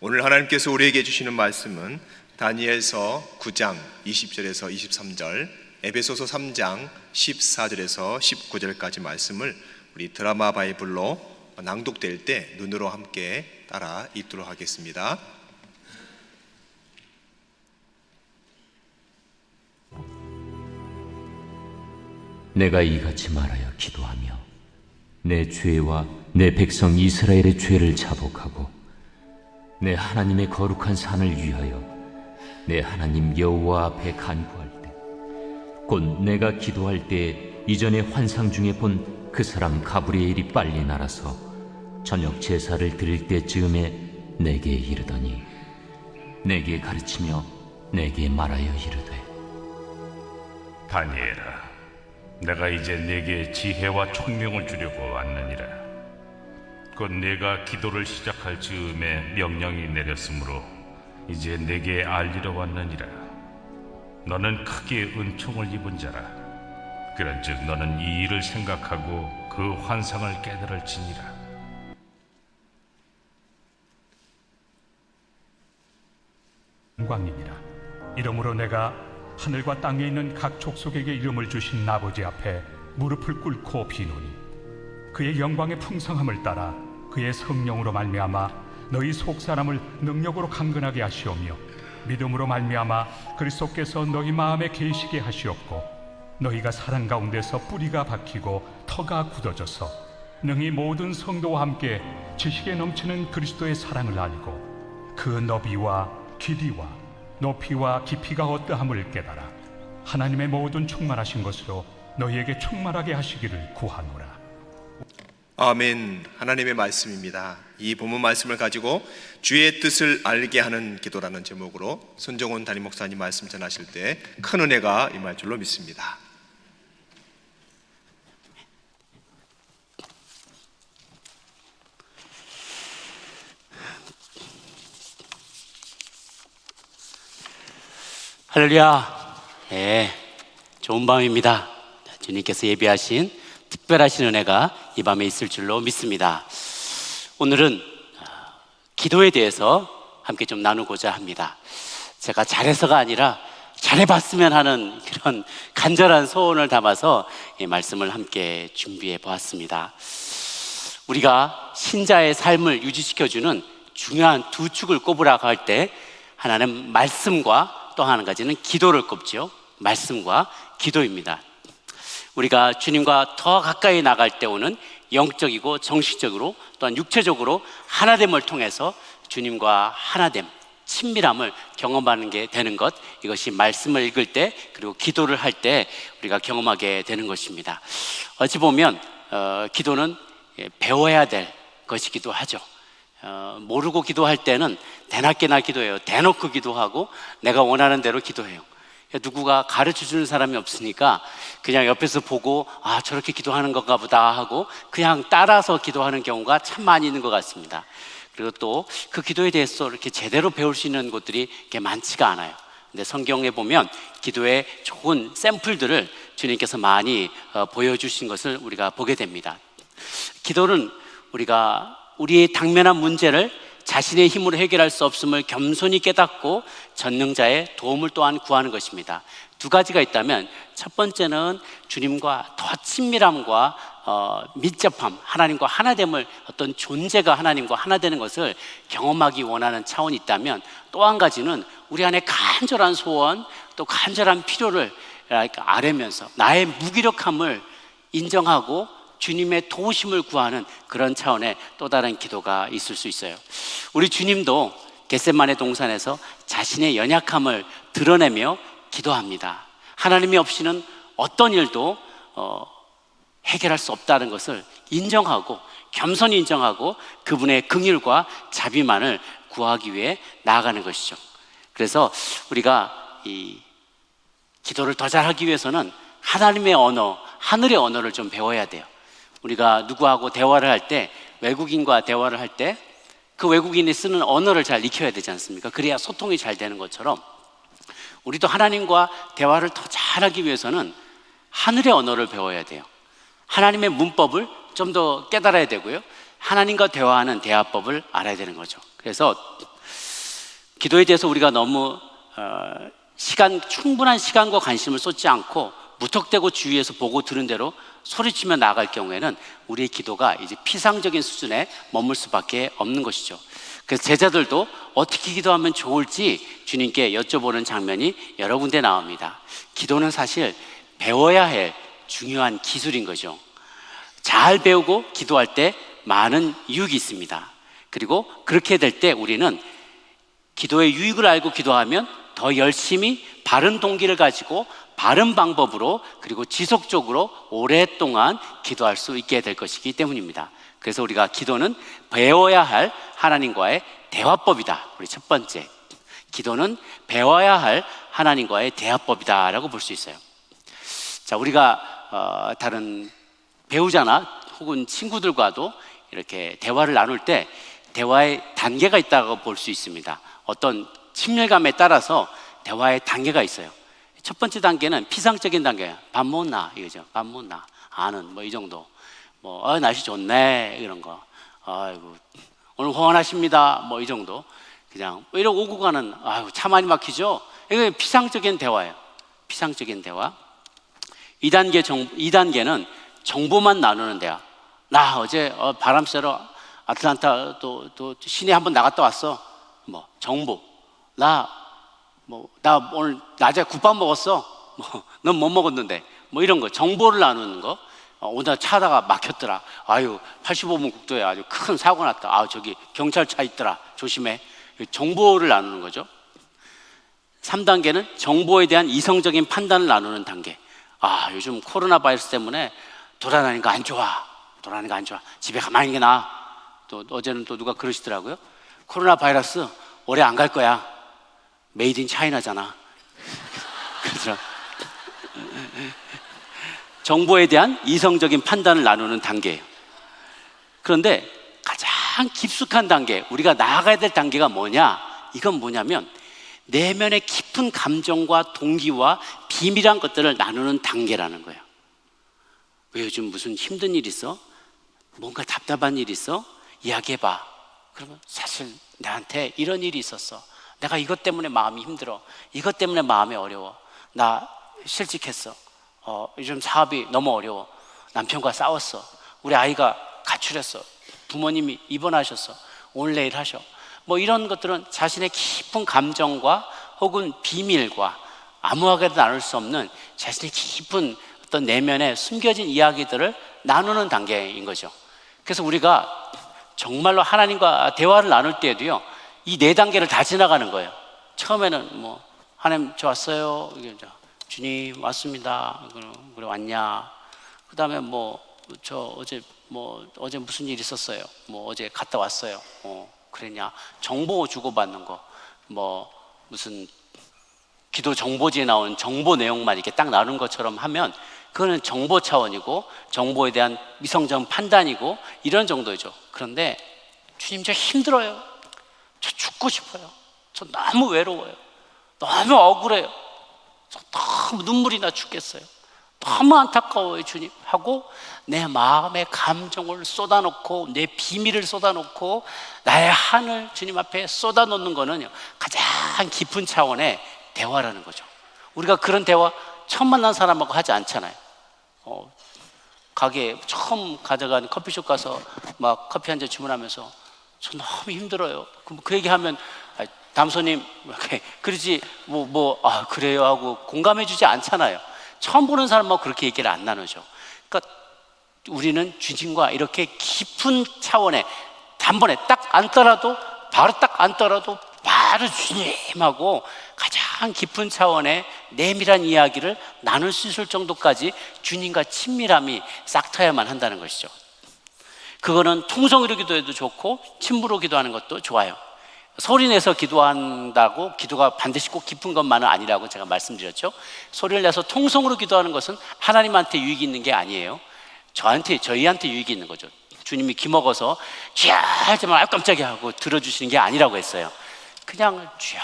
오늘 하나님께서 우리에게 주시는 말씀은 다니엘서 9장 20절에서 23절, 에베소서 3장 14절에서 19절까지 말씀을 우리 드라마 바이블로 낭독될 때 눈으로 함께 따라 읽도록 하겠습니다. 내가 이같이 말하여 기도하며 내 죄와 내 백성 이스라엘의 죄를 자복하고 내 하나님의 거룩한 산을 위하여 내 하나님 여호와 앞에 간구할 때, 곧 내가 기도할 때 이전에 환상 중에 본 그 사람 가브리엘이 빨리 날아서 저녁 제사를 드릴 때쯤에 내게 이르더니, 내게 가르치며 내게 말하여 이르되, 다니엘아, 내가 이제 내게 지혜와 총명을 주려고 왔느니라. 곧 내가 기도를 시작할 즈음에 명령이 내렸으므로 이제 내게 알리러 왔느니라. 너는 크게 은총을 입은 자라. 그런즉 너는 이 일을 생각하고 그 환상을 깨달을지니라. 영광이니라. 이러므로 내가 하늘과 땅에 있는 각 족속에게 이름을 주신 아버지 앞에 무릎을 꿇고 비노니, 그의 영광의 풍성함을 따라 그의 성령으로 말미암아 너희 속 사람을 능력으로 강건하게 하시오며, 믿음으로 말미암아 그리스도께서 너희 마음에 계시게 하시옵고, 너희가 사랑 가운데서 뿌리가 박히고 터가 굳어져서 능히 모든 성도와 함께 지식에 넘치는 그리스도의 사랑을 알고 그 너비와 길이와 높이와 깊이가 어떠함을 깨달아 하나님의 모든 충만하신 것으로 너희에게 충만하게 하시기를 구하노라. 아멘. 하나님의 말씀입니다. 이 본문 말씀을 가지고 주의 뜻을 알게 하는 기도라는 제목으로 손정훈 담임 목사님 말씀 전하실 때 큰 은혜가 임할 줄로 믿습니다. 할렐루야. 네, 좋은 밤입니다. 주님께서 예비하신 특별하신 은혜가 이 밤에 있을 줄로 믿습니다. 오늘은 기도에 대해서 함께 좀 나누고자 합니다. 제가 잘해서가 아니라 잘해봤으면 하는 그런 간절한 소원을 담아서 이 말씀을 함께 준비해 보았습니다. 우리가 신자의 삶을 유지시켜주는 중요한 두 축을 꼽으라고 할 때, 하나는 말씀과 또 한 가지는 기도를 꼽죠. 말씀과 기도입니다. 우리가 주님과 더 가까이 나갈 때 오는 영적이고 정신적으로 또한 육체적으로 하나됨을 통해서 주님과 하나됨, 친밀함을 경험하는 게 되는 것, 이것이 말씀을 읽을 때 그리고 기도를 할 때 우리가 경험하게 되는 것입니다. 어찌 보면 기도는 배워야 될 것이기도 하죠. 모르고 기도할 때는 대낮게나 기도해요. 대놓고 기도하고 내가 원하는 대로 기도해요. 누구가 가르쳐주는 사람이 없으니까 그냥 옆에서 보고 저렇게 기도하는 건가 보다 하고 그냥 따라서 기도하는 경우가 참 많이 있는 것 같습니다. 그리고 또 그 기도에 대해서 이렇게 제대로 배울 수 있는 곳들이 이렇게 많지가 않아요. 근데 성경에 보면 기도의 좋은 샘플들을 주님께서 많이 보여주신 것을 우리가 보게 됩니다. 기도는 우리가 우리의 당면한 문제를 자신의 힘으로 해결할 수 없음을 겸손히 깨닫고 전능자의 도움을 또한 구하는 것입니다. 두 가지가 있다면, 첫 번째는 주님과 더 친밀함과 밀접함, 하나님과 하나됨을, 어떤 존재가 하나님과 하나 되는 것을 경험하기 원하는 차원이 있다면, 또 한 가지는 우리 안에 간절한 소원, 또 간절한 필요를 아뢰면서 나의 무기력함을 인정하고 주님의 도우심을 구하는 그런 차원의 또 다른 기도가 있을 수 있어요. 우리 주님도 겟세마네 동산에서 자신의 연약함을 드러내며 기도합니다. 하나님이 없이는 어떤 일도 해결할 수 없다는 것을 인정하고 겸손히 인정하고 그분의 긍휼과 자비만을 구하기 위해 나아가는 것이죠. 그래서 우리가 이 기도를 더 잘하기 위해서는 하나님의 언어, 하늘의 언어를 좀 배워야 돼요. 우리가 누구하고 대화를 할 때, 외국인과 대화를 할 때 그 외국인이 쓰는 언어를 잘 익혀야 되지 않습니까? 그래야 소통이 잘 되는 것처럼 우리도 하나님과 대화를 더 잘하기 위해서는 하늘의 언어를 배워야 돼요. 하나님의 문법을 좀 더 깨달아야 되고요, 하나님과 대화하는 대화법을 알아야 되는 거죠. 그래서 기도에 대해서 우리가 너무 충분한 시간과 관심을 쏟지 않고 무턱대고 주위에서 보고 들은 대로 소리치며 나아갈 경우에는 우리의 기도가 이제 피상적인 수준에 머물 수밖에 없는 것이죠. 그래서 제자들도 어떻게 기도하면 좋을지 주님께 여쭤보는 장면이 여러 군데 나옵니다. 기도는 사실 배워야 할 중요한 기술인 거죠. 잘 배우고 기도할 때 많은 유익이 있습니다. 그리고 그렇게 될 때 우리는 기도의 유익을 알고 기도하면 더 열심히 바른 동기를 가지고 바른 방법으로 그리고 지속적으로 오랫동안 기도할 수 있게 될 것이기 때문입니다. 그래서 우리가 기도는 배워야 할 하나님과의 대화법이다. 우리 첫 번째, 기도는 배워야 할 하나님과의 대화법이다라고 볼 수 있어요. 자, 우리가 다른 배우자나 혹은 친구들과도 이렇게 대화를 나눌 때 대화의 단계가 있다고 볼 수 있습니다. 어떤 친밀감에 따라서 대화의 단계가 있어요. 첫 번째 단계는 피상적인 단계예요. 밥 먹나 이거죠. 밥 먹나 아는 뭐 이 정도. 뭐 날씨 좋네 이런 거. 아이고 오늘 호원하십니다. 뭐 이 정도. 그냥 뭐 이러고 오고 가는 아이고 차 많이 막히죠. 이거 피상적인 대화예요. 피상적인 대화. 2단계는 정보만 나누는 대화. 나 어제 바람 쐬러 아틀란타 또 시내 한번 나갔다 왔어. 뭐 정보. 나 오늘 낮에 국밥 먹었어. 넌 뭐 먹었는데? 뭐 이런 거 정보를 나누는 거. 오늘 차다가 막혔더라. 아유 85번 국도에 아주 큰 사고 났다. 아 저기 경찰차 있더라. 조심해. 정보를 나누는 거죠. 3단계는 정보에 대한 이성적인 판단을 나누는 단계. 아 요즘 코로나 바이러스 때문에 돌아다니는 거 안 좋아. 집에 가만히 있는 게 나아. 또 어제는 또 누가 그러시더라고요. 코로나 바이러스 오래 안 갈 거야. 메이드 인 차이나잖아. 그래서 정보에 대한 이성적인 판단을 나누는 단계예요. 그런데 가장 깊숙한 단계, 우리가 나아가야 될 단계가 뭐냐? 이건 뭐냐면 내면의 깊은 감정과 동기와 비밀한 것들을 나누는 단계라는 거예요. 왜 요즘 무슨 힘든 일 있어? 뭔가 답답한 일 있어? 이야기해봐. 그러면 사실 나한테 이런 일이 있었어. 내가 이것 때문에 마음이 힘들어. 이것 때문에 마음이 어려워. 나 실직했어. 요즘 사업이 너무 어려워. 남편과 싸웠어. 우리 아이가 가출했어. 부모님이 입원하셨어. 오늘 내일 하셔. 뭐 이런 것들은 자신의 깊은 감정과 혹은 비밀과 아무하게도 나눌 수 없는 자신의 깊은 어떤 내면에 숨겨진 이야기들을 나누는 단계인 거죠. 그래서 우리가 정말로 하나님과 대화를 나눌 때에도요, 이 4단계를 다 지나가는 거예요. 처음에는 뭐 하나님 저 왔어요. 주님 왔습니다. 그래 왔냐? 그다음에 뭐 저 어제 무슨 일 있었어요. 뭐 어제 갔다 왔어요. 그랬냐? 정보 주고받는 거. 뭐 무슨 기도 정보지에 나온 정보 내용만 이렇게 딱 나눈 것처럼 하면 그거는 정보 차원이고 정보에 대한 이성적 판단이고 이런 정도죠. 그런데 주님 저 힘들어요. 저 죽고 싶어요. 저 너무 외로워요. 너무 억울해요. 저 너무 눈물이 나 죽겠어요. 너무 안타까워요 주님 하고 내 마음의 감정을 쏟아놓고 내 비밀을 쏟아놓고 나의 한을 주님 앞에 쏟아놓는 거는 가장 깊은 차원의 대화라는 거죠. 우리가 그런 대화 처음 만난 사람하고 하지 않잖아요. 가게에 처음 가져간 커피숍 가서 막 커피 한 잔 주문하면서 저 너무 힘들어요. 그 얘기하면 다음 손님 그러지 그래요 하고 공감해주지 않잖아요. 처음 보는 사람하고 그렇게 얘기를 안 나누죠. 그러니까 우리는 주님과 이렇게 깊은 차원에 단번에 딱 앉더라도 바로 주님하고 가장 깊은 차원의 내밀한 이야기를 나눌 수 있을 정도까지 주님과 친밀함이 싹트야만 한다는 것이죠. 그거는 통성으로 기도해도 좋고 침부로 기도하는 것도 좋아요. 소리 내서 기도한다고 기도가 반드시 꼭 깊은 것만은 아니라고 제가 말씀드렸죠. 소리를 내서 통성으로 기도하는 것은 하나님한테 유익이 있는 게 아니에요. 저희한테 유익이 있는 거죠. 주님이 기먹어서 쥐야 하지만 깜짝이야 하고 들어주시는 게 아니라고 했어요. 그냥 쥐야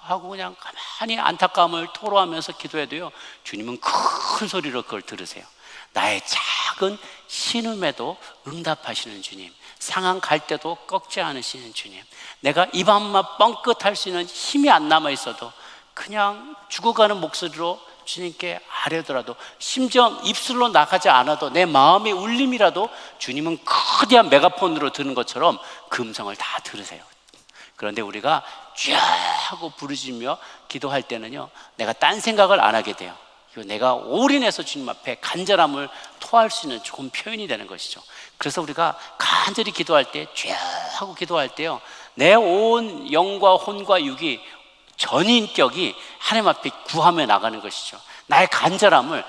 하고 그냥 가만히 안타까움을 토로하면서 기도해도요, 주님은 큰 소리로 그걸 들으세요. 나의 작은 신음에도 응답하시는 주님, 상한 갈 때도 꺾지 않으시는 주님, 내가 입 한번 뻥끗할 수 있는 힘이 안 남아 있어도 그냥 죽어가는 목소리로 주님께 아뢰더라도, 심지어 입술로 나가지 않아도 내 마음의 울림이라도 주님은 거대한 메가폰으로 들은 것처럼 그 음성을 다 들으세요. 그런데 우리가 쥐 하고 부르짖으며 기도할 때는요, 내가 딴 생각을 안 하게 돼요. 내가 올인해서 주님 앞에 간절함을 토할 수 있는 좋은 표현이 되는 것이죠. 그래서 우리가 간절히 기도할 때, 쥐 하고 기도할 때요, 내 온 영과 혼과 육이 전인격이 하나님 앞에 구하며 나가는 것이죠. 나의 간절함을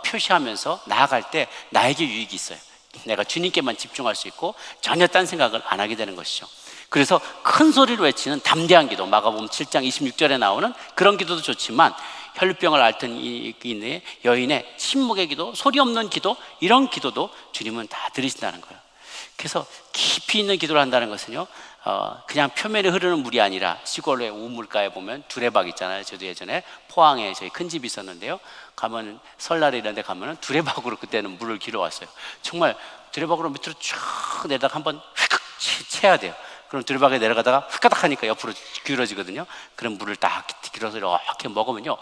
표시하면서 나아갈 때 나에게 유익이 있어요. 내가 주님께만 집중할 수 있고 전혀 딴 생각을 안 하게 되는 것이죠. 그래서 큰 소리로 외치는 담대한 기도, 마가복음 7장 26절에 나오는 그런 기도도 좋지만, 혈루병을 앓던 이 여인의 침묵의 기도, 소리 없는 기도, 이런 기도도 주님은 다 들으신다는 거예요. 그래서 깊이 있는 기도를 한다는 것은요, 그냥 표면에 흐르는 물이 아니라, 시골의 우물가에 보면 두레박 있잖아요. 저도 예전에 포항에 저희 큰 집이 있었는데요, 가면 설날에 이런 데 가면 두레박으로 그때는 물을 길어왔어요. 정말 두레박으로 밑으로 쭉 내다가 한번 휙 채야 돼요. 그럼 두레박에 내려가다가 휘까닥 하니까 옆으로 기울어지거든요. 그럼 물을 딱 길어서 이렇게 먹으면요,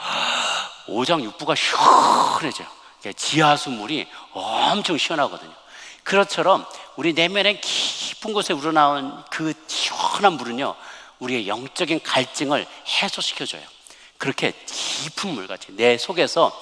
오장육부가 시원해져요. 지하수 물이 엄청 시원하거든요. 그것처럼 우리 내면의 깊은 곳에 우러나온 그 시원한 물은요, 우리의 영적인 갈증을 해소시켜줘요. 그렇게 깊은 물같이 내 속에서,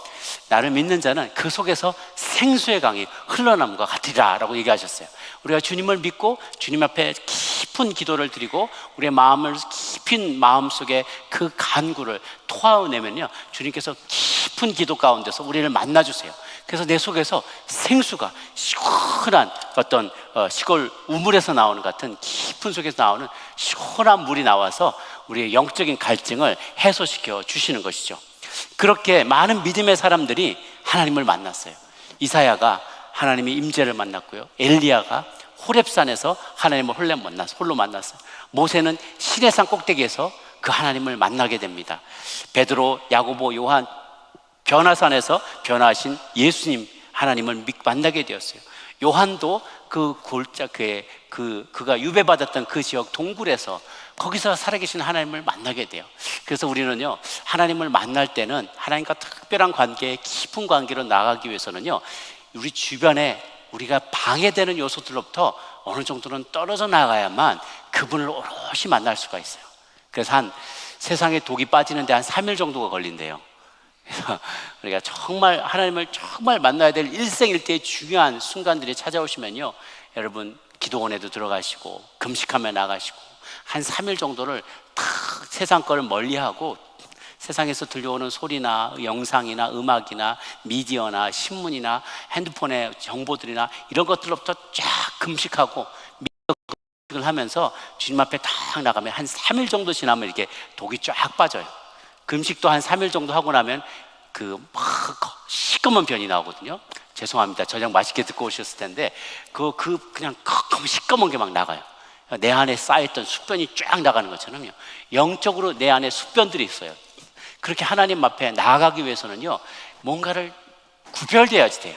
나를 믿는 자는 그 속에서 생수의 강이 흘러남과 같으리라 라고 얘기하셨어요. 우리가 주님을 믿고 주님 앞에 깊은 기도를 드리고 우리의 마음을 깊은 마음속에 그 간구를 토하내면요, 주님께서 깊은 기도 가운데서 우리를 만나주세요. 그래서 내 속에서 생수가 시원한 어떤 시골 우물에서 나오는 같은, 깊은 속에서 나오는 시원한 물이 나와서 우리의 영적인 갈증을 해소시켜 주시는 것이죠. 그렇게 많은 믿음의 사람들이 하나님을 만났어요. 이사야가 하나님의 임재를 만났고요, 엘리야가 호렙산에서 하나님을 홀로 만났어요. 모세는 시내산 꼭대기에서 그 하나님을 만나게 됩니다. 베드로, 야고보, 요한 변화산에서 변화하신 예수님 하나님을 만나게 되었어요. 요한도 그 골짜기에 그가 유배받았던 그 지역 동굴에서, 거기서 살아계신 하나님을 만나게 돼요. 그래서 우리는요, 하나님을 만날 때는 하나님과 특별한 관계, 깊은 관계로 나가기 위해서는요, 우리 주변에 우리가 방해되는 요소들로부터 어느 정도는 떨어져 나가야만 그분을 오롯이 만날 수가 있어요. 그래서 세상에 독이 빠지는데 한 3일 정도가 걸린대요. 그래서 우리가 정말 하나님을 정말 만나야 될 일생일대의 중요한 순간들이 찾아오시면요, 여러분 기도원에도 들어가시고 금식하며 나가시고 한 3일 정도를 다 세상 거를 멀리하고, 세상에서 들려오는 소리나 영상이나 음악이나 미디어나 신문이나 핸드폰의 정보들이나 이런 것들로부터 쫙 금식하고 미덕을 하면서 주님 앞에 딱 나가면 한 3일 정도 지나면 이렇게 독이 쫙 빠져요. 금식도 한 3일 정도 하고 나면 그 막 시꺼먼 변이 나오거든요. 죄송합니다. 저녁 맛있게 듣고 오셨을 텐데 그냥 시꺼먼 게 막 나가요. 내 안에 쌓였던 숙변이 쫙 나가는 것처럼요, 영적으로 내 안에 숙변들이 있어요. 그렇게 하나님 앞에 나아가기 위해서는요, 뭔가를 구별돼야지 돼요.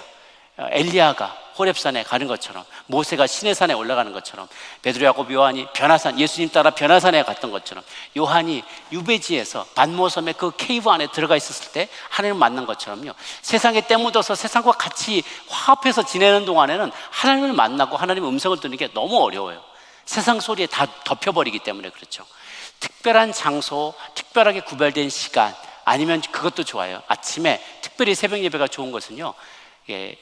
엘리야가 호렙산에 가는 것처럼, 모세가 시내산에 올라가는 것처럼, 베드로, 야고보, 요한이 변화산, 예수님 따라 변화산에 갔던 것처럼, 요한이 유배지에서 반모섬의 그 케이브 안에 들어가 있었을 때 하나님을 만난 것처럼요, 세상에 때묻어서 세상과 같이 화합해서 지내는 동안에는 하나님을 만나고 하나님의 음성을 듣는 게 너무 어려워요. 세상 소리에 다 덮여버리기 때문에 그렇죠. 특별한 장소, 특별하게 구별된 시간, 아니면 그것도 좋아요. 아침에 특별히 새벽 예배가 좋은 것은요,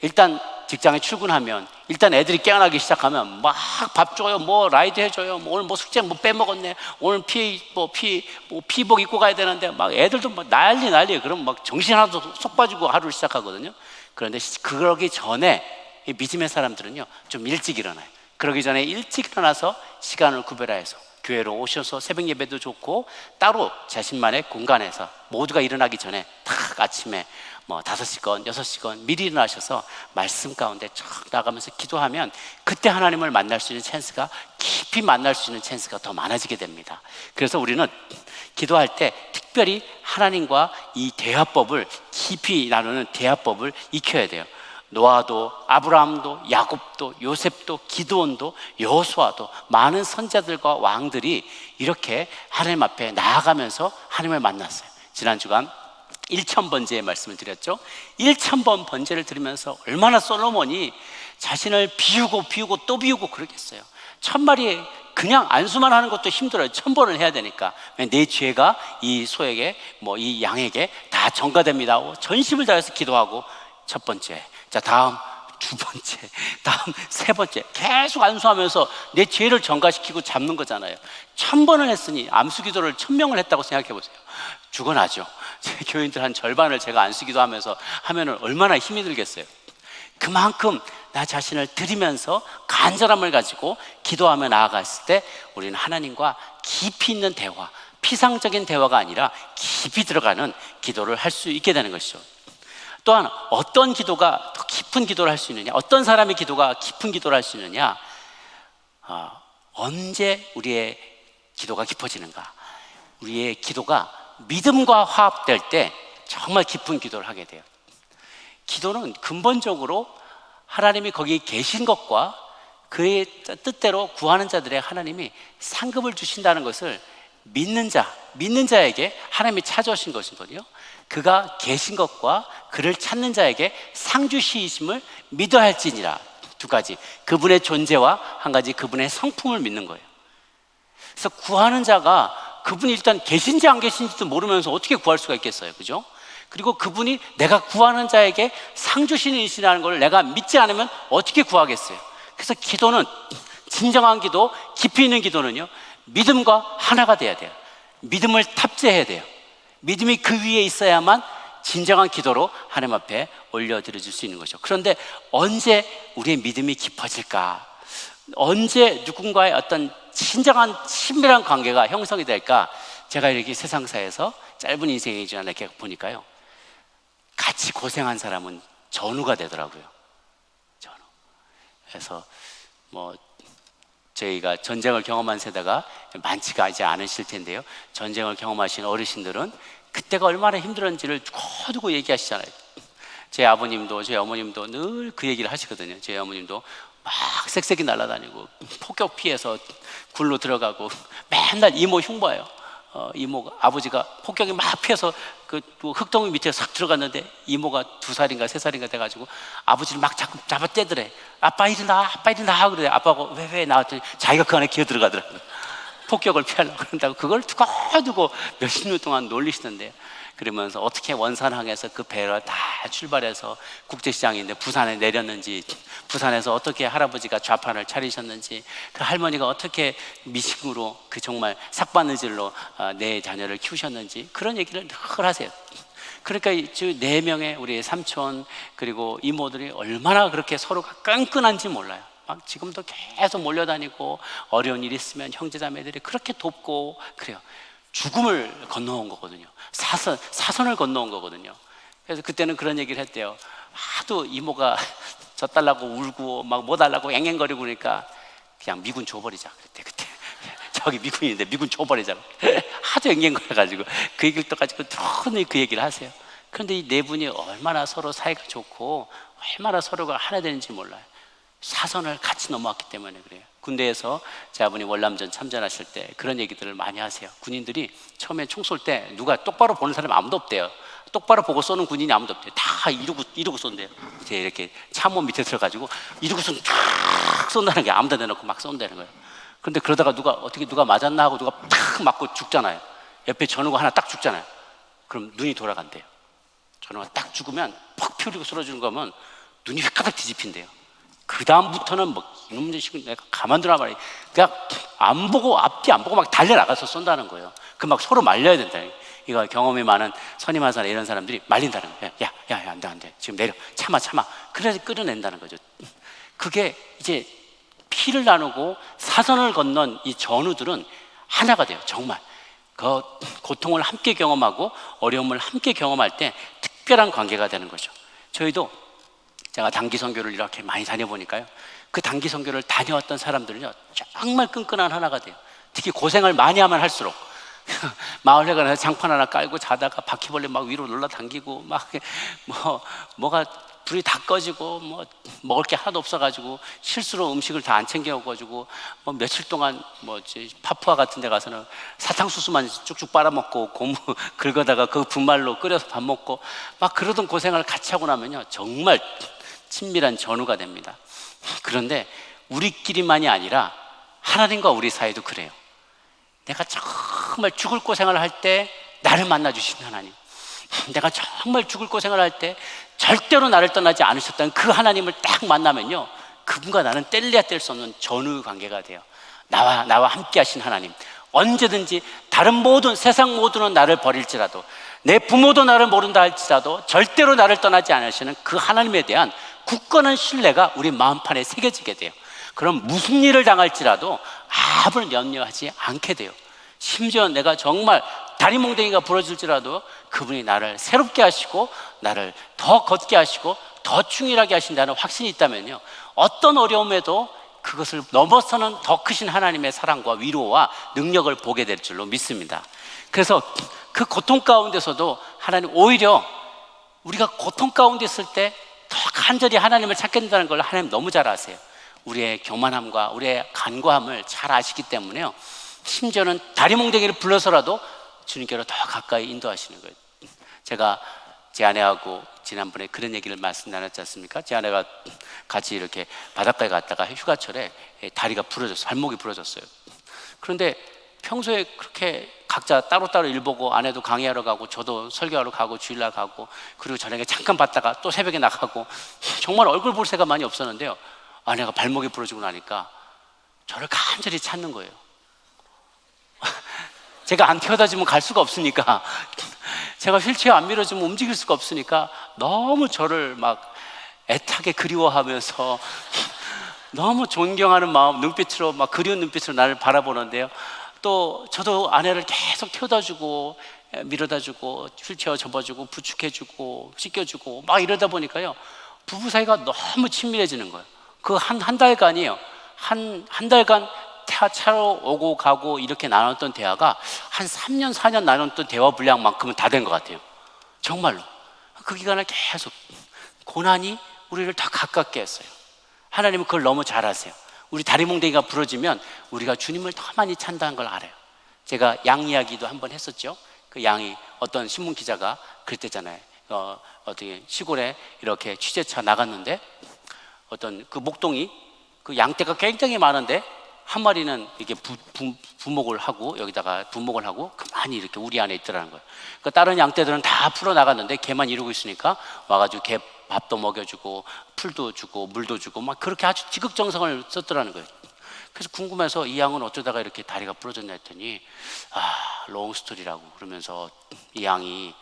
일단 직장에 출근하면 일단 애들이 깨어나기 시작하면 막 밥 줘요, 뭐 라이드 해줘요, 뭐 오늘 뭐 숙제 뭐 빼먹었네, 오늘 피복 입고 가야 되는데 막 애들도 막 난리예요. 그럼 막 정신 하나도 쏙 빠지고 하루를 시작하거든요. 그런데 그러기 전에 이 믿음의 사람들은요, 좀 일찍 일어나요. 그러기 전에 일찍 일어나서 시간을 구별해서 교회로 오셔서 새벽 예배도 좋고, 따로 자신만의 공간에서 모두가 일어나기 전에 딱 아침에 뭐 5시건 6시건 미리 일어나셔서 말씀 가운데 쫙 나가면서 기도하면, 그때 하나님을 만날 수 있는 찬스가, 깊이 만날 수 있는 찬스가 더 많아지게 됩니다. 그래서 우리는 기도할 때 특별히 하나님과 이 대화법을, 깊이 나누는 대화법을 익혀야 돼요. 노아도, 아브라함도, 야곱도, 요셉도, 기드온도, 여호수아도 많은 선자들과 왕들이 이렇게 하나님 앞에 나아가면서 하나님을 만났어요. 지난 주간 1000번제의 말씀을 드렸죠. 1000번 번제를 드리면서 얼마나 솔로몬이 자신을 비우고 또 비우고 그러겠어요. 1000마리 그냥 안수만 하는 것도 힘들어요. 1000번을 해야 되니까. 내 죄가 이 소에게 이 양에게 다 전가됩니다. 전심을 다해서 기도하고 첫 번째, 자 다음 두 번째, 다음 세 번째 계속 안수하면서 내 죄를 전가시키고 잡는 거잖아요. 1000번을 했으니 암수기도를 1000명을 했다고 생각해 보세요. 죽어나죠. 제 교인들 한 절반을 제가 안수기도 하면서 하면은 얼마나 힘이 들겠어요. 그만큼 나 자신을 드리면서 간절함을 가지고 기도하며 나아갔을 때 우리는 하나님과 깊이 있는 대화, 피상적인 대화가 아니라 깊이 들어가는 기도를 할 수 있게 되는 것이죠. 또한 어떤 기도가 더 깊은 기도를 할 수 있느냐, 어떤 사람의 기도가 깊은 기도를 할 수 있느냐, 언제 우리의 기도가 깊어지는가. 우리의 기도가 믿음과 화합될 때 정말 깊은 기도를 하게 돼요. 기도는 근본적으로 하나님이 거기 계신 것과 그의 뜻대로 구하는 자들의 하나님이 상급을 주신다는 것을 믿는 자에게 하나님이 찾아오신 것이거든요. 그가 계신 것과 그를 찾는 자에게 상 주시심을 믿어야 할지니라. 두 가지, 그분의 존재와 한 가지, 그분의 성품을 믿는 거예요. 그래서 구하는 자가 그분이 일단 계신지 안 계신지도 모르면서 어떻게 구할 수가 있겠어요, 그죠? 그리고 그분이 내가 구하는 자에게 상 주시는 이시라는 걸 내가 믿지 않으면 어떻게 구하겠어요? 그래서 기도는, 진정한 기도, 깊이 있는 기도는요, 믿음과 하나가 돼야 돼요. 믿음을 탑재해야 돼요. 믿음이 그 위에 있어야만 진정한 기도로 하나님 앞에 올려드려질 수 있는 거죠. 그런데 언제 우리의 믿음이 깊어질까? 언제 누군가의 어떤 진정한 친밀한 관계가 형성이 될까? 제가 이렇게 세상사에서 짧은 인생이지만 이렇게 보니까요, 같이 고생한 사람은 전우가 되더라고요. 전우. 그래서 저희가 전쟁을 경험한 세대가 많지가 이제 않으실 텐데요, 전쟁을 경험하신 어르신들은 그때가 얼마나 힘들었는지를 두고두고 얘기하시잖아요. 제 아버님도 제 어머님도 늘 그 얘기를 하시거든요. 제 어머님도 막 쌕쌕이 날아다니고 폭격 피해서 굴로 들어가고 맨날 이모 흉봐요. 이모가, 아버지가 폭격이 막 피해서 그 흙덩이 밑에 싹 들어갔는데 이모가 2살인가 3살인가 돼가지고 아버지를 막 자꾸 잡아 떼더래. 아빠 일어나 그래. 아빠가 왜 나왔더니 자기가 그 안에 기어 들어가더라고요. 폭격을 피하려고 그런다고 그걸 두고 몇십 년 동안 놀리시던데요. 그러면서 어떻게 원산항에서 그 배를 다 출발해서 국제시장인데 부산에 내렸는지, 부산에서 어떻게 할아버지가 좌판을 차리셨는지, 그 할머니가 어떻게 미싱으로 그 정말 삭바느질로 내 자녀를 키우셨는지, 그런 얘기를 늘 하세요. 그러니까 이 4명의 우리 삼촌 그리고 이모들이 얼마나 그렇게 서로가 끈끈한지 몰라요. 막 지금도 계속 몰려다니고 어려운 일 있으면 형제자매들이 그렇게 돕고 그래요. 죽음을 건너온 거거든요. 사선을 건너온 거거든요. 그래서 그때는 그런 얘기를 했대요. 하도 이모가 저 달라고 울고 막 뭐 달라고 앵앵거리고 그러니까 그냥 미군 줘버리자 그랬대. 그때 저기 미군인데 미군 줘버리자. 하도 앵앵거려가지고 그 얘기를 또 가지고 늘 그 얘기를 하세요. 그런데 이 네 분이 얼마나 서로 사이가 좋고 얼마나 서로가 하나 되는지 몰라요. 사선을 같이 넘어왔기 때문에 그래요. 군대에서 제 아버님 월남전 참전하실 때 그런 얘기들을 많이 하세요. 군인들이 처음에 총 쏠 때 누가 똑바로 보는 사람이 아무도 없대요. 똑바로 보고 쏘는 군인이 아무도 없대요. 다 이러고 쏜대요. 이제 이렇게 참모 밑에 들어가지고 이러고 탁 쏜다는 게 아무데나 대놓고 막 쏜다는 거예요. 그런데 그러다가 누가 맞았나 하고 누가 탁 맞고 죽잖아요. 옆에 전우가 하나 딱 죽잖아요. 그럼 눈이 돌아간대요. 전우가 딱 죽으면 퍽 피우리고 쓰러지는 거면 눈이 휘까닥 뒤집힌대요. 그 다음부터는 이놈 자식 내가 가만두라 말이야. 그냥 앞뒤 안 보고 막 달려나가서 쏜다는 거예요. 그 막 서로 말려야 된다. 이거 경험이 많은 선임하사 이런 사람들이 말린다는 거예요. 야, 안 돼. 지금 내려. 참아. 그래서 끌어낸다는 거죠. 그게 이제 피를 나누고 사선을 건넌 이 전우들은 하나가 돼요. 정말. 그 고통을 함께 경험하고 어려움을 함께 경험할 때 특별한 관계가 되는 거죠. 저희도 제가 단기 선교를 이렇게 많이 다녀보니까요, 그 단기 선교를 다녀왔던 사람들은요 정말 끈끈한 하나가 돼요. 특히 고생을 많이 하면 할수록 마을에 가서 장판 하나 깔고 자다가 바퀴벌레 막 위로 올라당기고 막 뭐가 불이 다 꺼지고 뭐 먹을 게 하나도 없어가지고 실수로 음식을 다 안 챙겨가지고 뭐 며칠 동안 뭐 파푸아 같은 데 가서는 사탕수수만 쭉쭉 빨아먹고 고무 긁어다가 그 분말로 끓여서 밥 먹고 막 그러던 고생을 같이 하고 나면요 정말 친밀한 전우가 됩니다. 그런데 우리끼리만이 아니라 하나님과 우리 사이도 그래요. 내가 정말 죽을 고생을 할 때 나를 만나 주신 하나님, 내가 정말 죽을 고생을 할 때 절대로 나를 떠나지 않으셨다는 그 하나님을 딱 만나면요 그분과 나는 뗄래야 뗄 수 없는 전우의 관계가 돼요. 나와 함께 하신 하나님, 언제든지 다른 모든 세상 모두는 나를 버릴지라도 내 부모도 나를 모른다 할지라도 절대로 나를 떠나지 않으시는 그 하나님에 대한 굳건한 신뢰가 우리 마음판에 새겨지게 돼요. 그럼 무슨 일을 당할지라도 아무런 염려하지 않게 돼요. 심지어 내가 정말 다리 몽댕이가 부러질지라도 그분이 나를 새롭게 하시고 나를 더 걷게 하시고 더 충실하게 하신다는 확신이 있다면요 어떤 어려움에도 그것을 넘어서는 더 크신 하나님의 사랑과 위로와 능력을 보게 될 줄로 믿습니다. 그래서 그 고통 가운데서도 하나님 오히려 우리가 고통 가운데 있을 때 더 간절히 하나님을 찾게 된다는 걸 하나님 너무 잘 아세요. 우리의 교만함과 우리의 간과함을 잘 아시기 때문에요 심지어는 다리 몽댕이를 불러서라도 주님께로 더 가까이 인도하시는 거예요. 제가 제 아내하고 지난번에 그런 얘기를 말씀 나눴지 않습니까? 제 아내가 같이 이렇게 바닷가에 갔다가 휴가철에 다리가 부러졌어요. 발목이 부러졌어요. 그런데 평소에 그렇게 각자 따로따로 일 보고 아내도 강의하러 가고 저도 설교하러 가고 주일날 가고 그리고 저녁에 잠깐 봤다가 또 새벽에 나가고 정말 얼굴 볼 새가 많이 없었는데요 아내가 발목이 부러지고 나니까 저를 간절히 찾는 거예요. 제가 안 태워다 주면 갈 수가 없으니까 제가 휠체어 안 밀어주면 움직일 수가 없으니까 너무 저를 막 애타게 그리워하면서 너무 존경하는 마음 눈빛으로 막 그리운 눈빛으로 나를 바라보는데요 또 저도 아내를 계속 태워다 주고 밀어다 주고 휠체어 접어주고 부축해주고 씻겨주고 막 이러다 보니까요 부부 사이가 너무 친밀해지는 거예요. 그 한 달간이요 한 달간 차로 오고 가고 이렇게 나눴던 대화가 한 3년 4년 나눴던 대화 분량만큼은 다 된 것 같아요. 정말로 그 기간을 계속 고난이 우리를 더 가깝게 했어요. 하나님은 그걸 너무 잘 아세요. 우리 다리 몽댕이가 부러지면 우리가 주님을 더 많이 찬다는 걸 알아요. 제가 양 이야기도 한번 했었죠. 그 양이 어떤 신문 기자가 그랬대잖아요. 어떻게 시골에 이렇게 취재차 나갔는데 어떤 그 목동이 그 양떼가 굉장히 많은데 한 마리는 이렇게 부목을 하고 여기다가 부목을 하고 가만히 이렇게 우리 안에 있더라는 거예요. 그 다른 양떼들은 다 풀어 나갔는데 걔만 이러고 있으니까 와가지고 걔 밥도 먹여주고 풀도 주고 물도 주고 막 그렇게 아주 지극정성을 썼더라는 거예요. 그래서 궁금해서 이 양은 어쩌다가 이렇게 다리가 부러졌나 했더니 롱스토리라고 그러면서 이 양이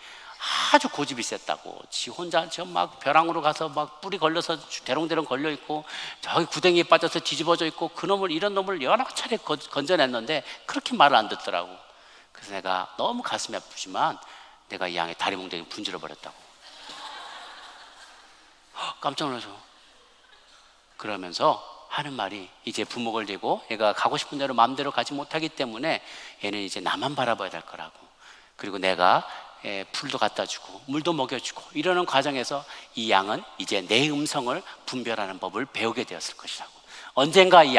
아주 고집이 셌다고 지 혼자 저 막 벼랑으로 가서 막 뿔이 걸려서 대롱대롱 걸려 있고 저기 구덩이에 빠져서 뒤집어져 있고 그놈을 이런 놈을 여러 차례 건져냈는데 그렇게 말을 안 듣더라고. 그래서 내가 너무 가슴이 아프지만 내가 이 양의 다리 몽댕이 분질러 버렸다고. 깜짝 놀라서 그러면서 하는 말이 이제 부목을 대고 얘가 가고 싶은 대로 마음대로 가지 못하기 때문에 얘는 이제 나만 바라봐야 될 거라고. 그리고 내가 풀도 갖다 주고 물도 먹여주고 이러는 과정에서 이 양은 이제 내 음성을 분별하는 법을 배우게 되었을 것이라고. 언젠가 이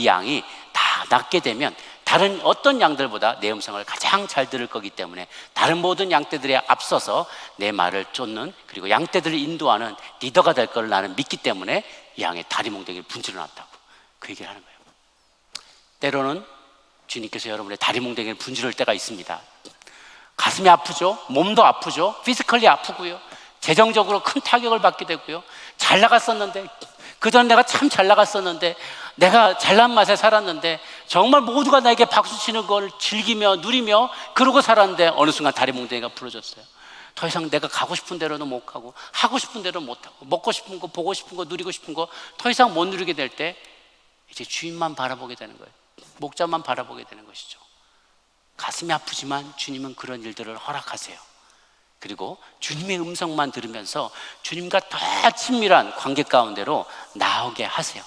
양이 다 낫게 되면 다른 어떤 양들보다 내 음성을 가장 잘 들을 거기 때문에 다른 모든 양떼들에 앞서서 내 말을 쫓는 그리고 양떼들을 인도하는 리더가 될 걸 나는 믿기 때문에 이 양의 다리 몽댕이를 분질러 놨다고 그 얘기를 하는 거예요. 때로는 주님께서 여러분의 다리 몽댕이를 분질러올 때가 있습니다. 가슴이 아프죠. 몸도 아프죠. 피지컬리 아프고요. 재정적으로 큰 타격을 받게 되고요. 잘 나갔었는데 그전 내가 참 잘 나갔었는데 내가 잘난 맛에 살았는데 정말 모두가 나에게 박수 치는 걸 즐기며 누리며 그러고 살았는데 어느 순간 다리 몽댕이가 부러졌어요. 더 이상 내가 가고 싶은 대로는 못 가고 하고 싶은 대로 못 하고 먹고 싶은 거 보고 싶은 거 누리고 싶은 거 더 이상 못 누리게 될 때 이제 주인만 바라보게 되는 거예요. 목자만 바라보게 되는 것이죠. 가슴이 아프지만 주님은 그런 일들을 허락하세요. 그리고 주님의 음성만 들으면서 주님과 더 친밀한 관계 가운데로 나오게 하세요.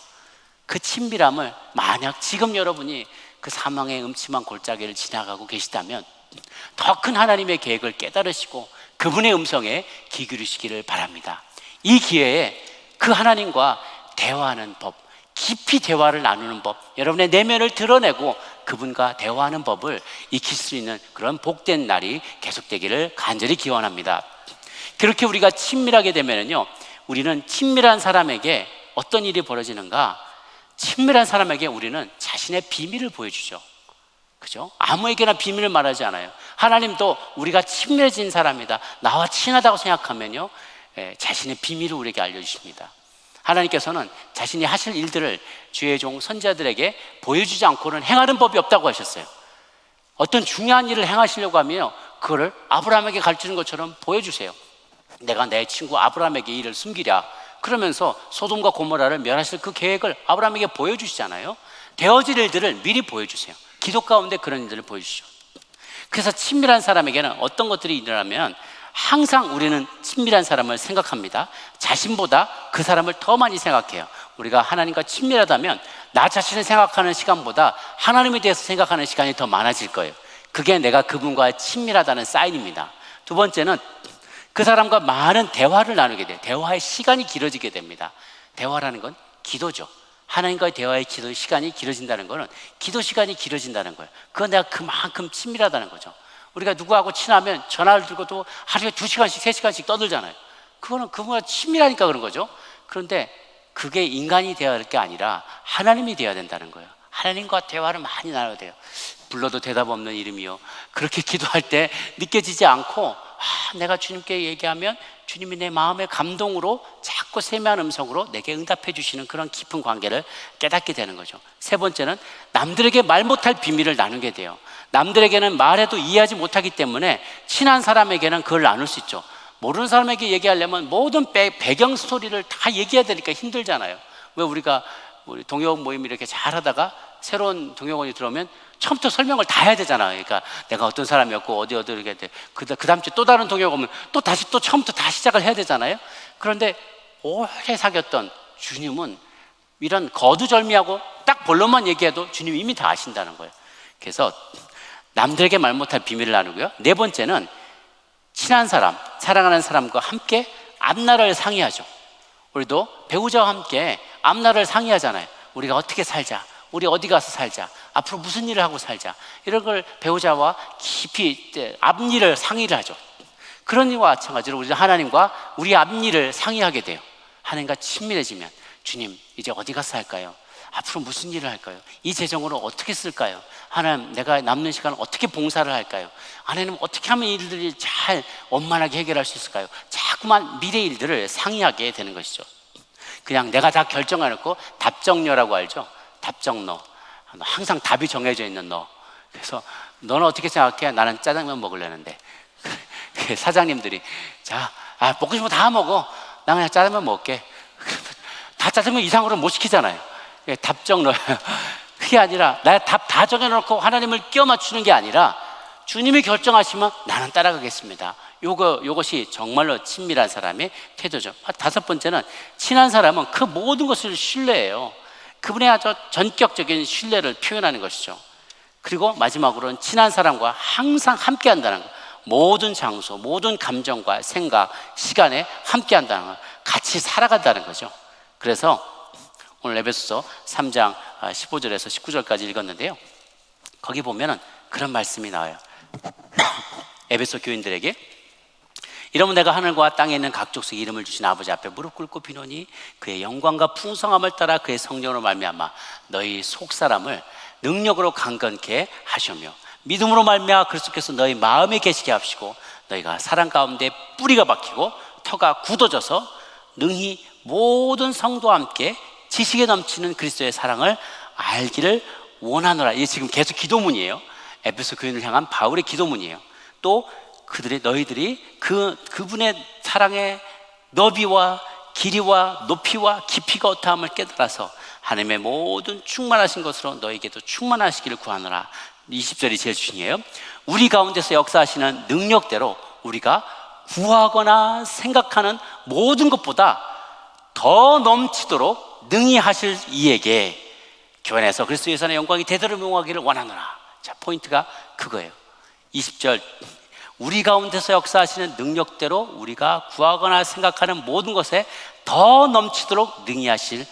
그 친밀함을 만약 지금 여러분이 그 사망의 음침한 골짜기를 지나가고 계시다면 더 큰 하나님의 계획을 깨달으시고 그분의 음성에 귀 기울이시기를 바랍니다. 이 기회에 그 하나님과 대화하는 법, 깊이 대화를 나누는 법, 여러분의 내면을 드러내고 그분과 대화하는 법을 익힐 수 있는 그런 복된 날이 계속되기를 간절히 기원합니다. 그렇게 우리가 친밀하게 되면요, 우리는 친밀한 사람에게 어떤 일이 벌어지는가? 친밀한 사람에게 우리는 자신의 비밀을 보여주죠. 그죠? 아무에게나 비밀을 말하지 않아요. 하나님도 우리가 친밀해진 사람이다, 나와 친하다고 생각하면요, 자신의 비밀을 우리에게 알려주십니다. 하나님께서는 자신이 하실 일들을 주의 종 선지자들에게 보여주지 않고는 행하는 법이 없다고 하셨어요. 어떤 중요한 일을 행하시려고 하면 그거를 아브라함에게 가르치는 것처럼 보여주세요. 내가 내 친구 아브라함에게 일을 숨기랴, 그러면서 소돔과 고모라를 멸하실 그 계획을 아브라함에게 보여주시잖아요. 되어질 일들을 미리 보여주세요. 기도 가운데 그런 일들을 보여주시죠. 그래서 친밀한 사람에게는 어떤 것들이 일어나면 항상 우리는 친밀한 사람을 생각합니다. 자신보다 그 사람을 더 많이 생각해요. 우리가 하나님과 친밀하다면 나 자신을 생각하는 시간보다 하나님에 대해서 생각하는 시간이 더 많아질 거예요. 그게 내가 그분과 친밀하다는 사인입니다. 두 번째는 그 사람과 많은 대화를 나누게 돼요. 대화의 시간이 길어지게 됩니다. 대화라는 건 기도죠. 하나님과의 대화의 기도 시간이 길어진다는 것은 기도 시간이 길어진다는 거예요. 그건 내가 그만큼 친밀하다는 거죠. 우리가 누구하고 친하면 전화를 들고도 하루에 2시간씩 3시간씩 떠들잖아요. 그거는 그분과 친밀하니까 그런 거죠. 그런데 그게 인간이 되어야 할 게 아니라 하나님이 되어야 된다는 거예요. 하나님과 대화를 많이 나눠야 돼요. 불러도 대답 없는 이름이요, 그렇게 기도할 때 느껴지지 않고 내가 주님께 얘기하면 주님이 내 마음의 감동으로 자꾸 세미한 음성으로 내게 응답해 주시는 그런 깊은 관계를 깨닫게 되는 거죠. 세 번째는 남들에게 말 못할 비밀을 나누게 돼요. 남들에게는 말해도 이해하지 못하기 때문에 친한 사람에게는 그걸 나눌 수 있죠. 모르는 사람에게 얘기하려면 모든 배경 스토리를 다 얘기해야 되니까 힘들잖아요. 왜 우리가 우리 동역원 모임 이렇게 잘 하다가 새로운 동역원이 들어오면 처음부터 설명을 다 해야 되잖아요. 그러니까 내가 어떤 사람이었고 어디 이렇게 돼. 그 다음 주에 또 다른 동역 오면 또 다시 또 처음부터 다 시작을 해야 되잖아요. 그런데 오래 사귀었던 주님은 이런 거두절미하고 딱 본론만 얘기해도 주님이 이미 다 아신다는 거예요. 그래서 남들에게 말 못할 비밀을 나누고요. 네 번째는 친한 사람, 사랑하는 사람과 함께 앞날을 상의하죠. 우리도 배우자와 함께 앞날을 상의하잖아요. 우리가 어떻게 살자, 우리 어디 가서 살자, 앞으로 무슨 일을 하고 살자, 이런 걸 배우자와 깊이 앞일을 상의를 하죠. 그런 일과 마찬가지로 우리 하나님과 우리 앞일을 상의하게 돼요. 하나님과 친밀해지면 주님 이제 어디 가서 살까요? 앞으로 무슨 일을 할까요? 이 재정으로 어떻게 쓸까요? 하나님, 내가 남는 시간을 어떻게 봉사를 할까요? 하나님, 어떻게 하면 일들이 잘 원만하게 해결할 수 있을까요? 자꾸만 미래 일들을 상의하게 되는 것이죠. 그냥 내가 다 결정해놓고 답정너라고 알죠? 답정너, 항상 답이 정해져 있는 너. 그래서 너는 어떻게 생각해? 나는 짜장면 먹으려는데 사장님들이 자, 먹고 싶으면 다 먹어, 나 그냥 짜장면 먹을게. 다 짜장면 이상으로 못 시키잖아요. 답정너예요. 그게 아니라 나 답 다 정해놓고 하나님을 끼워 맞추는 게 아니라 주님이 결정하시면 나는 따라가겠습니다. 요것이 정말로 친밀한 사람의 태도죠. 다섯 번째는 친한 사람은 그 모든 것을 신뢰해요. 그분의 아주 전격적인 신뢰를 표현하는 것이죠. 그리고 마지막으로는 친한 사람과 항상 함께 한다는 것. 모든 장소, 모든 감정과 생각, 시간에 함께 한다는 것. 같이 살아간다는 거죠. 그래서 오늘 에베소서 3장 15절에서 19절까지 읽었는데요. 거기 보면은 그런 말씀이 나와요. 에베소 교인들에게 이러면 내가 하늘과 땅에 있는 각 족속의 이름을 주신 아버지 앞에 무릎 꿇고 비노니 그의 영광과 풍성함을 따라 그의 성령으로 말미암아 너희 속사람을 능력으로 강건케 하시며 믿음으로 말미암아 그리스도께서 너희 마음에 계시게 하시고 너희가 사랑 가운데 뿌리가 박히고 터가 굳어져서 능히 모든 성도와 함께 지식에 넘치는 그리스도의 사랑을 알기를 원하노라. 이게 지금 계속 기도문이에요. 에베소 교인을 향한 바울의 기도문이에요. 또 너희들이 그분의 사랑의 너비와 길이와 높이와 깊이가 어떠함을 깨달아서 하나님의 모든 충만하신 것으로 너희에게도 충만하시기를 구하노라. 20절이 제일 중요해요. 우리 가운데서 역사하시는 능력대로 우리가 구하거나 생각하는 모든 것보다 더 넘치도록 능히 하실 이에게 교회 안에서 그리스도 예수의 영광이 대대로 명하기를 원하노라. 자, 포인트가 그거예요. 20절 우리 가운데서 역사하시는 능력대로 우리가 구하거나 생각하는 모든 것에 더 넘치도록 능히 하실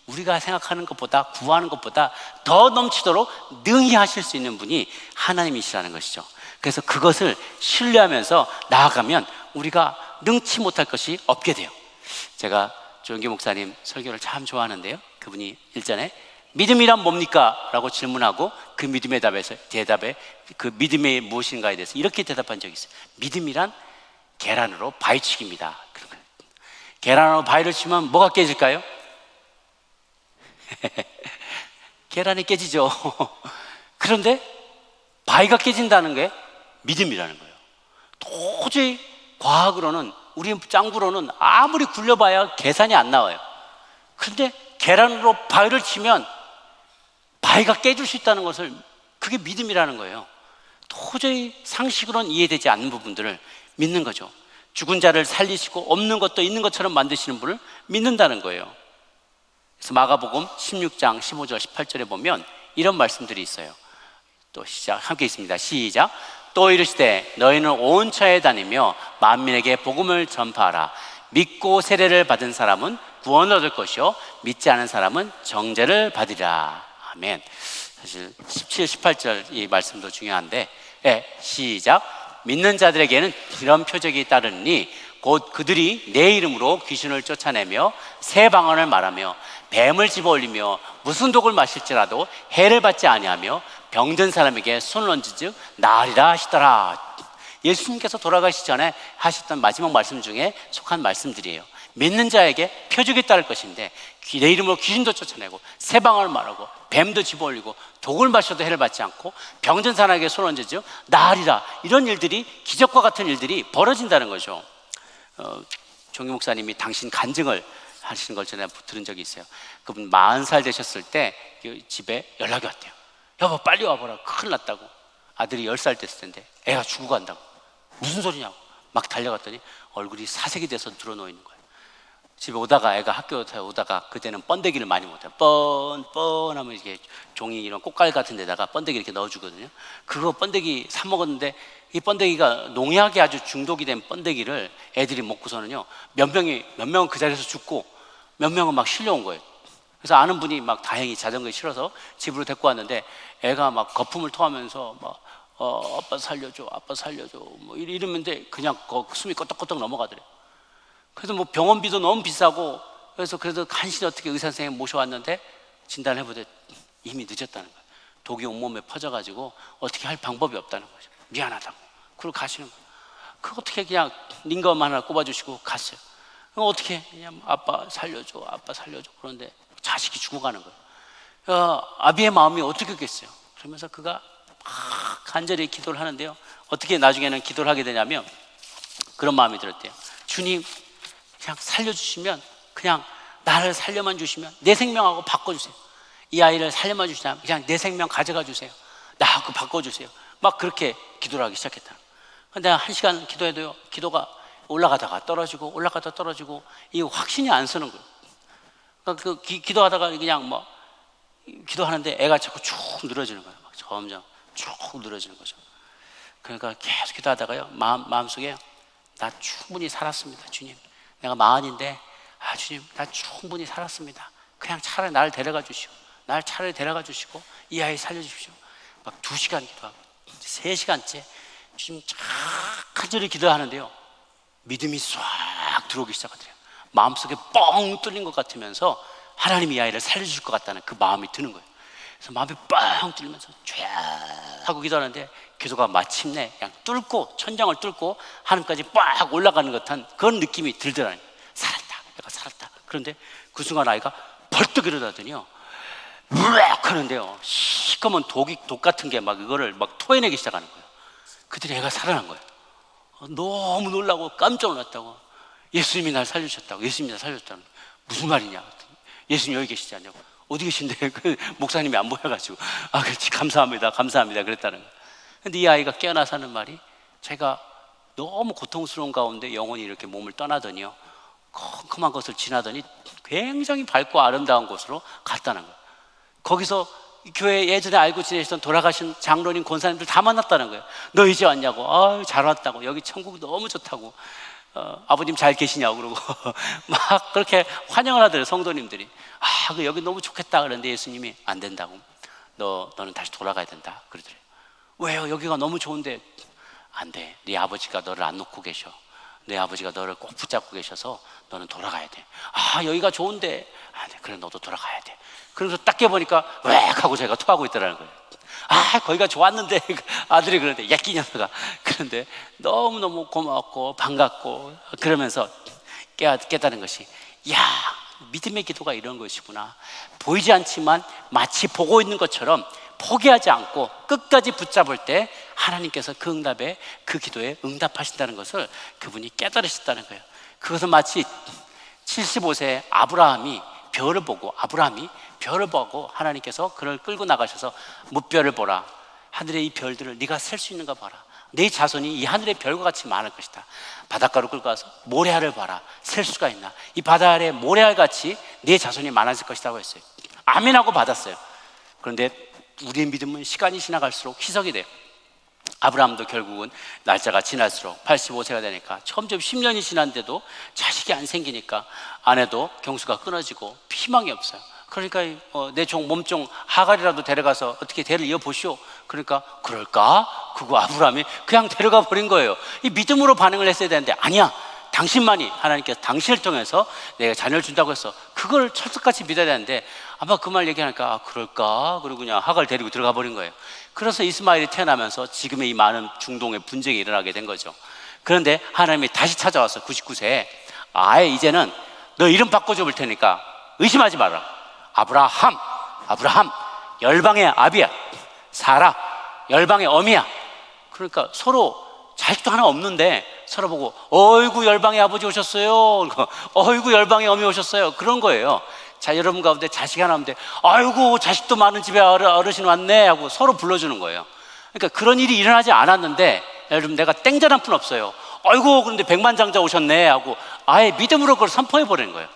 우리가 생각하는 것보다, 구하는 것보다 더 넘치도록 능히 하실 수 있는 분이 하나님이시라는 것이죠. 그래서 그것을 신뢰하면서 나아가면 우리가 능치 못할 것이 없게 돼요. 제가 조영기 목사님 설교를 참 좋아하는데요, 그분이 일전에 믿음이란 뭡니까? 라고 질문하고 그 믿음의 대답에 그 믿음이 무엇인가에 대해서 이렇게 대답한 적이 있어요. 믿음이란 계란으로 바위치기입니다. 그런 거예요. 계란으로 바위를 치면 뭐가 깨질까요? 계란이 깨지죠. 그런데 바위가 깨진다는 게 믿음이라는 거예요. 도저히 과학으로는, 우리 짱구로는 아무리 굴려봐야 계산이 안 나와요. 그런데 계란으로 바위를 치면 바위가 깨질 수 있다는 것을, 그게 믿음이라는 거예요. 도저히 상식으로는 이해되지 않는 부분들을 믿는 거죠. 죽은 자를 살리시고 없는 것도 있는 것처럼 만드시는 분을 믿는다는 거예요. 그래서 마가복음 16장 15절 18절에 보면 이런 말씀들이 있어요. 또 함께 있습니다. 시작. 또 이르시되 너희는 온 처에 다니며 만민에게 복음을 전파하라. 믿고 세례를 받은 사람은 구원을 얻을 것이요 믿지 않은 사람은 정죄를 받으리라. 아멘. 사실 17, 18절 이 말씀도 중요한데, 시작. 믿는 자들에게는 이런 표적이 따르니 곧 그들이 내 이름으로 귀신을 쫓아내며 새 방언을 말하며 뱀을 집어올리며 무슨 독을 마실지라도 해를 받지 아니하며 병든 사람에게 손을 얹은즉 나으리라 하시더라. 예수님께서 돌아가시기 전에 하셨던 마지막 말씀 중에 속한 말씀들이에요. 믿는 자에게 표적이 따를 것인데 내 이름으로 귀신도 쫓아내고 새 방언을 말하고 뱀도 집어올리고 독을 마셔도 해를 받지 않고 병든 사람에게 손을 얹은즉 나으리라. 이런 일들이, 기적과 같은 일들이 벌어진다는 거죠. 종기 목사님이 당신 간증을 하시는 걸 전에 들은 적이 있어요. 그분 40살 되셨을 때 집에 연락이 왔대요. 여보 빨리 와보라, 큰일 났다고. 아들이 10살 됐을 텐데 애가 죽고 간다고. 무슨 소리냐고 막 달려갔더니 얼굴이 사색이 돼서 드러누워 있는 거예요. 집에 오다가, 애가 학교 오다가, 그때는 번데기를 많이 못해요. 뻔하면 이렇게 종이 이런 꽃갈 같은 데다가 번데기 이렇게 넣어주거든요. 그거 번데기 사 먹었는데 이 번데기가 농약이 아주 중독이 된 번데기를 애들이 먹고서는요, 몇 명은 그 자리에서 죽고 몇 명은 막 실려온 거예요. 그래서 아는 분이 막 다행히 자전거에 실어서 집으로 데리고 왔는데 애가 막 거품을 토하면서 막 아빠 살려줘, 아빠 살려줘 뭐 이러는데 그냥 숨이 껐덕껐덕 넘어가더래요. 그래서 뭐 병원비도 너무 비싸고, 그래서 그래도 간신히 어떻게 의사 선생님 모셔왔는데 진단해보되 이미 늦었다는 거예요. 독이 온몸에 퍼져가지고 어떻게 할 방법이 없다는 거죠. 미안하다고. 그리고 가시는 거예요. 그 어떻게 그냥 링검 하나 꼽아주시고 갔어요. 그럼 어떻게 그냥 아빠 살려줘, 아빠 살려줘. 그런데 자식이 죽어가는 거예요. 아비의 마음이 어떻겠어요. 그러면서 그가 막 간절히 기도를 하는데요, 어떻게 나중에는 기도를 하게 되냐면 그런 마음이 들었대요. 주님 그냥 살려주시면, 그냥 나를 살려만 주시면 내 생명하고 바꿔주세요. 이 아이를 살려만 주시면 그냥 내 생명 가져가 주세요. 나하고 바꿔주세요. 막 그렇게 기도를 하기 시작했다. 근데 1시간 기도해도요, 기도가 올라가다가 떨어지고 올라가다 떨어지고 이 확신이 안 서는 거예요. 그러니까 기도하다가 그냥 뭐 기도하는데 애가 자꾸 쭉 늘어지는 거예요. 막 점점 쭉 늘어지는 거죠. 그러니까 계속 기도하다가요, 마음속에 나 충분히 살았습니다, 주님. 내가 40인데 주님 나 충분히 살았습니다. 그냥 차라리 나를 데려가 주시오. 날 차라리 데려가 주시고 이 아이 살려주십시오. 막 2시간 기도하고 3시간째 주님 간절히 기도하는데요, 믿음이 싹 들어오기 시작하더래요. 마음속에 뻥 뚫린 것 같으면서 하나님이 이 아이를 살려주실 것 같다는 그 마음이 드는 거예요. 그래서 마음이 뻥 뚫리면서 쫙 하고 기도하는데 기도가 마침내 그냥 뚫고, 천장을 뚫고 하늘까지 빡 올라가는 듯한 그런 느낌이 들더라고요. 살았다, 내가 살았다. 그런데 그 순간 아이가 벌떡 일어나더니요, 으악 하는데요, 시커먼 독 같은 게 막 이거를 막 토해내기 시작하는 거예요. 그들이 애가 살아난 거예요. 너무 놀라고 깜짝 놀랐다고. 예수님이 날 살려주셨다고. 예수님이 날 살려줬다는 거예요. 무슨 말이냐. 예수님 여기 계시지 않냐고. 어디 계신데? 그 목사님이 안 보여가지고 그렇지, 감사합니다 그랬다는 거예요. 근데 이 아이가 깨어나서 하는 말이, 제가 너무 고통스러운 가운데 영혼이 이렇게 몸을 떠나더니요, 컴컴한 것을 지나더니 굉장히 밝고 아름다운 곳으로 갔다는 거예요. 거기서 교회 예전에 알고 지내시던 돌아가신 장로님, 권사님들 다 만났다는 거예요. 너 이제 왔냐고. 잘 왔다고. 여기 천국 너무 좋다고. 아버님 잘 계시냐고 그러고 막 그렇게 환영을 하더래요, 성도님들이. 여기 너무 좋겠다 그랬는데 예수님이 안 된다고. 너는 다시 돌아가야 된다 그러더래요. 왜요? 여기가 너무 좋은데. 안 돼. 네 아버지가 너를 안 놓고 계셔. 내 아버지가 너를 꼭 붙잡고 계셔서 너는 돌아가야 돼. 여기가 좋은데. 안 돼. 그래, 너도 돌아가야 돼. 그래서 딱 깨보니까 웩 하고 제가 토하고 있더라는 거예요. 거기가 좋았는데. 아들이 그러는데, 야 끼녀가. 그런데 너무너무 고맙고 반갑고 그러면서 깨닫는 것이, 믿음의 기도가 이런 것이구나. 보이지 않지만 마치 보고 있는 것처럼 포기하지 않고 끝까지 붙잡을 때 하나님께서 그 응답에, 그 기도에 응답하신다는 것을 그분이 깨달으셨다는 거예요. 그것은 마치 75세 아브라함이 별을 보고 하나님께서 그를 끌고 나가셔서 무별을 보라. 하늘의 이 별들을 네가 셀 수 있는가 봐라. 내 자손이 이 하늘의 별과 같이 많을 것이다. 바닷가로 끌고 가서 모래알을 봐라. 셀 수가 있나? 이 바다 아래 모래알 같이 내 자손이 많아질 것이라고 했어요. 아멘하고 받았어요. 그런데 우리의 믿음은 시간이 지나갈수록 희석이 돼요. 아브라함도 결국은 날짜가 지날수록 85세가 되니까 점점 10년이 지났는데도 자식이 안 생기니까 아내도 경수가 끊어지고 희망이 없어요. 그러니까 내 종 몸종 하갈이라도 데려가서 어떻게 대를 이어보시오. 그러니까 그럴까? 그거 아브라함이 그냥 데려가 버린 거예요. 이 믿음으로 반응을 했어야 되는데, 아니야, 당신만이, 하나님께서 당신을 통해서 내가 자녀를 준다고 해서 그걸 철석같이 믿어야 되는데, 아마 그 말 얘기하니까 그럴까? 그리고 그냥 하갈 데리고 들어가 버린 거예요. 그래서 이스마엘이 태어나면서 지금의 이 많은 중동의 분쟁이 일어나게 된 거죠. 그런데 하나님이 다시 찾아와서 99세에 이제는 너 이름 바꿔줄 테니까 의심하지 마라. 아브라함, 열방의 아비야. 사라, 열방의 어미야. 그러니까 서로 자식도 하나 없는데 서로 보고 어이구 열방의 아버지 오셨어요. 어이구 열방의 어미 오셨어요. 그런 거예요. 자, 여러분 가운데 자식이 하나 없는데 아이고 자식도 많은 집에 어르신 왔네 하고 서로 불러주는 거예요. 그러니까 그런 일이 일어나지 않았는데, 여러분 내가 땡전 한 푼 없어요. 아이고 그런데 백만장자 오셨네 하고 아예 믿음으로 그걸 선포해 버리는 거예요.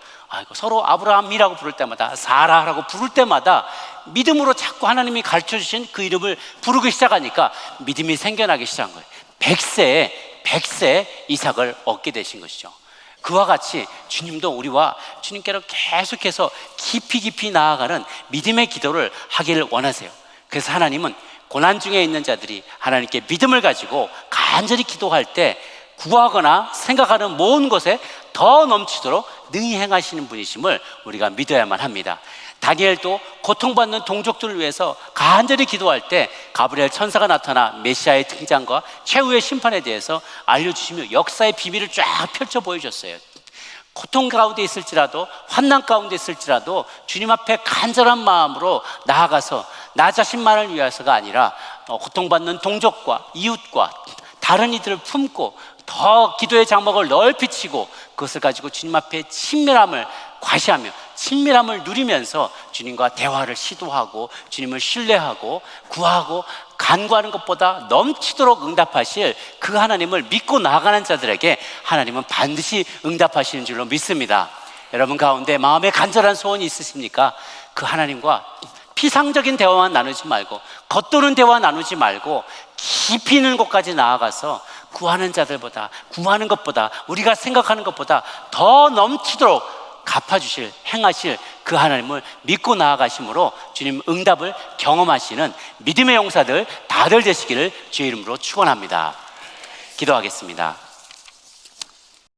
서로 아브라함이라고 부를 때마다, 사라라고 부를 때마다 믿음으로 자꾸 하나님이 가르쳐주신 그 이름을 부르기 시작하니까 믿음이 생겨나기 시작한 거예요. 100세 이삭을 얻게 되신 것이죠. 그와 같이 주님도 우리와 주님께로 계속해서 깊이 나아가는 믿음의 기도를 하기를 원하세요. 그래서 하나님은 고난 중에 있는 자들이 하나님께 믿음을 가지고 간절히 기도할 때 구하거나 생각하는 모든 것에 더 넘치도록 능히 행하시는 분이심을 우리가 믿어야만 합니다. 다니엘도 고통받는 동족들을 위해서 간절히 기도할 때 가브리엘 천사가 나타나 메시아의 등장과 최후의 심판에 대해서 알려주시며 역사의 비밀을 쫙 펼쳐 보여줬어요. 고통 가운데 있을지라도, 환난 가운데 있을지라도 주님 앞에 간절한 마음으로 나아가서 나 자신만을 위해서가 아니라 고통받는 동족과 이웃과 다른 이들을 품고 더 기도의 장막을 넓히 치고 그것을 가지고 주님 앞에 친밀함을 과시하며 친밀함을 누리면서 주님과 대화를 시도하고 주님을 신뢰하고 구하고 간구하는 것보다 넘치도록 응답하실 그 하나님을 믿고 나아가는 자들에게 하나님은 반드시 응답하시는 줄로 믿습니다. 여러분 가운데 마음에 간절한 소원이 있으십니까? 그 하나님과 피상적인 대화만 나누지 말고, 겉도는 대화 나누지 말고 깊이 있는 곳까지 나아가서 구하는 자들보다, 구하는 것보다, 우리가 생각하는 것보다 더 넘치도록 갚아주실, 행하실 그 하나님을 믿고 나아가심으로 주님 응답을 경험하시는 믿음의 용사들 다들 되시기를 주의 이름으로 축원합니다. 기도하겠습니다.